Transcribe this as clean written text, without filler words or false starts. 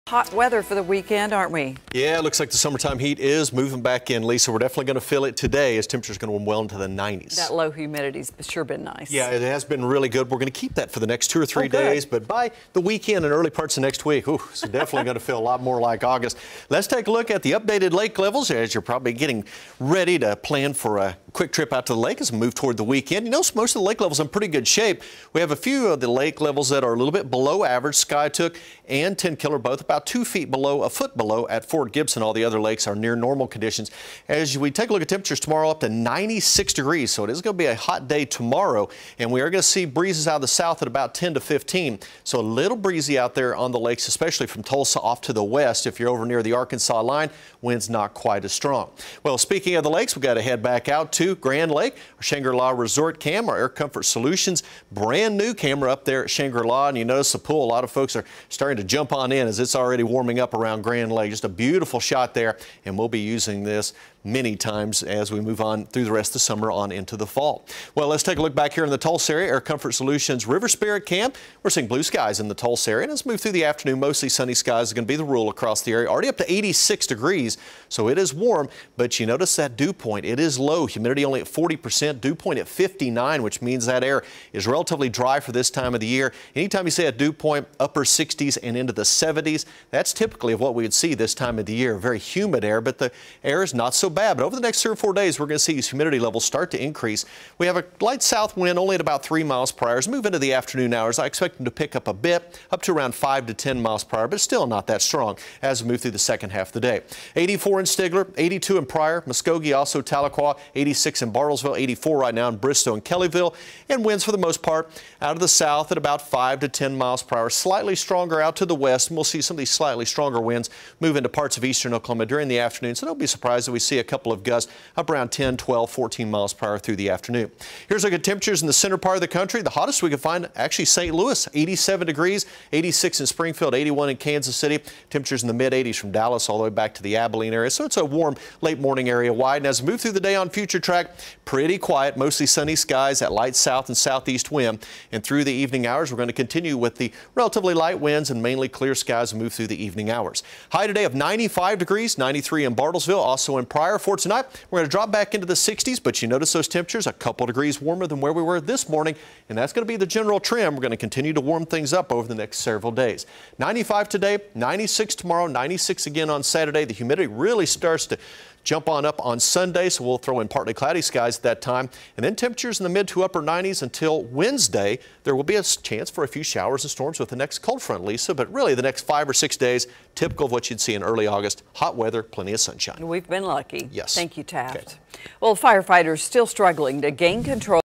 Hot weather for the weekend, aren't we? Yeah, it looks like the summertime heat is moving back in, Lisa. We're definitely going to feel it today as temperatures going to warm well into the 90s. That low humidity's sure been nice. Yeah, it has been really good. We're going to keep that for the next 2 or 3 days, but by the weekend and early parts of next week, it's definitely going to feel a lot more like August. Let's take a look at the updated lake levels as you're probably getting ready to plan for a quick trip out to the lake as we move toward the weekend. You know, most of the lake levels are in pretty good shape. We have a few of the lake levels that are a little bit below average. Skytook and Tenkiller both about 2 feet below, a foot below at Fort Gibson. All the other lakes are near normal conditions. As we take a look at temperatures tomorrow, up to 96 degrees. So it is going to be a hot day tomorrow, and we are going to see breezes out of the south at about 10 to 15. So a little breezy out there on the lakes, especially from Tulsa off to the west. If you're over near the Arkansas line, winds not quite as strong. Well, speaking of the lakes, we've got to head back out to Grand Lake, our Shangri-La Resort Cam, our Air Comfort Solutions brand new camera up there at Shangri-La. And you notice the pool, a lot of folks are starting to jump on in as it's already warming up around Grand Lake. Just a beautiful shot there, and we'll be using this many times as we move on through the rest of the summer on into the fall. Well, let's take a look back here in the Tulsa area. Air Comfort Solutions River Spirit Camp. We're seeing blue skies in the Tulsa area. And as we move through the afternoon, mostly sunny skies is going to be the rule across the area. Already up to 86 degrees, so it is warm, but you notice that dew point. It is low. Humidity only at 40%, dew point at 59, which means that air is relatively dry for this time of the year. Anytime you see a dew point, upper 60s and into the 70s, that's typically of what we would see this time of the year. Very humid air, but the air is not so bad. But over the next 3 or 4 days, we're going to see these humidity levels start to increase. We have a light south wind only at about 3 miles per hour. As we move into the afternoon hours, I expect them to pick up a bit, up to around 5 to 10 miles per hour, but still not that strong as we move through the second half of the day. 84 in Stigler, 82 in Pryor, Muskogee, also Tahlequah, 86 in Bartlesville, 84 right now in Bristow and Kellyville, and winds for the most part out of the south at about 5 to 10 miles per hour. Slightly stronger out to the west, and we'll see some of these slightly stronger winds move into parts of eastern Oklahoma during the afternoon, so don't be surprised if we see a couple of gusts up around 10, 12, 14 miles per hour through the afternoon. Here's a look at temperatures in the center part of the country. The hottest we can find actually St. Louis, 87 degrees, 86 in Springfield, 81 in Kansas City. Temperatures in the mid-80s from Dallas all the way back to the Abilene area. So it's a warm late morning area wide. And as we move through the day on Future Track, pretty quiet, mostly sunny skies, that light south and southeast wind. And through the evening hours, we're going to continue with the relatively light winds and mainly clear skies and move through the evening hours. High today of 95 degrees, 93 in Bartlesville, also in Pryor. For tonight, we're going to drop back into the 60s, but you notice those temperatures a couple degrees warmer than where we were this morning, and that's going to be the general trend. We're going to continue to warm things up over the next several days. 95 today, 96 tomorrow, 96 again on Saturday. The humidity really starts to jump on up on Sunday, so we'll throw in partly cloudy skies at that time. And then temperatures in the mid to upper 90s until Wednesday. There will be a chance for a few showers and storms with the next cold front, Lisa, but really the next 5 or 6 days, typical of what you'd see in early August. Hot weather, plenty of sunshine. We've been lucky. Yes. Thank you, Taft. Okay. Well, firefighters still struggling to gain control